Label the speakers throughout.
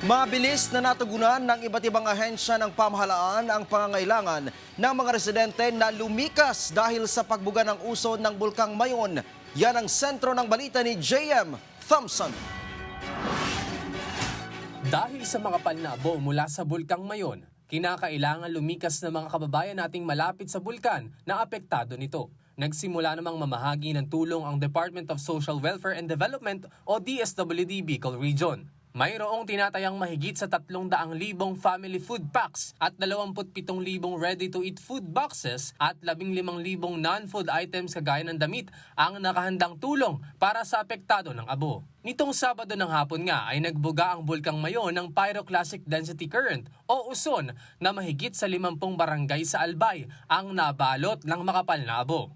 Speaker 1: Mabilis na natugunan ng iba't ibang ahensya ng pamahalaan ang pangangailangan ng mga residente na lumikas dahil sa pagbuga ng usod ng Bulkang Mayon. Yan ang sentro ng balita ni JM Thompson.
Speaker 2: Dahil sa mga palnabo mula sa Bulkang Mayon, kinakailangan lumikas ng mga kababayan nating malapit sa bulkan na apektado nito. Nagsimula namang mamahagi ng tulong ang Department of Social Welfare and Development o DSWD Bicol Region. Mayroong tinatayang mahigit sa 300,000 family food packs at 27,000 ready-to-eat food boxes at 15,000 non-food items kagaya ng damit ang nakahandang tulong para sa apektado ng abo. Nitong Sabado ng hapon nga ay nagbuga ang Bulkang Mayon ng Pyroclastic Density Current o uson na mahigit sa 50 barangay sa Albay ang nabalot ng makapal na abo.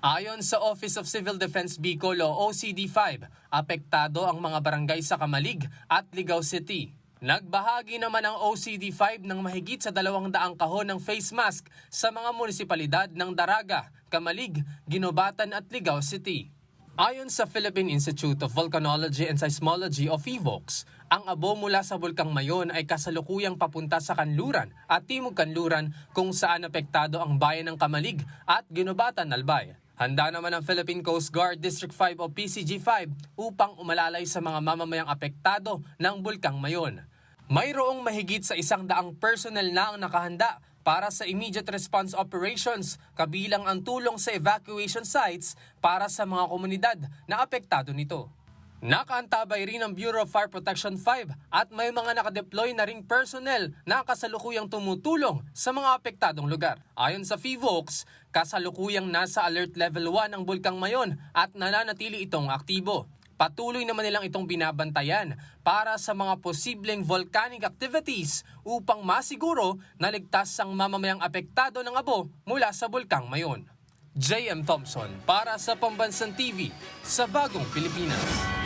Speaker 2: Ayon sa Office of Civil Defense Bicol o OCD5, apektado ang mga barangay sa Kamalig at Ligao City. Nagbahagi naman ang OCD5 ng mahigit sa 200 kahon ng face mask sa mga munisipalidad ng Daraga, Kamalig, Ginobatan at Ligao City. Ayon sa Philippine Institute of Volcanology and Seismology o PHIVOLCS, ang abo mula sa Bulkang Mayon ay kasalukuyang papunta sa Kanluran at Timog Kanluran kung saan apektado ang bayan ng Kamalig at Ginobatan, Albay. Handa naman ang Philippine Coast Guard District 5 o PCG5 upang umalalay sa mga mamamayang apektado ng Bulkang Mayon. Mayroong mahigit sa 100 personnel na ang nakahanda para sa immediate response operations, kabilang ang tulong sa evacuation sites para sa mga komunidad na apektado nito. Nakaantabay rin ang Bureau of Fire Protection 5 at may mga nakadeploy na ring personnel na kasalukuyang tumutulong sa mga apektadong lugar. Ayon sa PHIVOLCS, kasalukuyang nasa Alert Level 1 ang Bulkang Mayon at nananatili itong aktibo. Patuloy naman nilang itong binabantayan para sa mga posibleng volcanic activities upang masiguro na ligtas ang mamamayang apektado ng abo mula sa Bulkang Mayon. JM Thompson para sa Pambansang TV sa Bagong Pilipinas.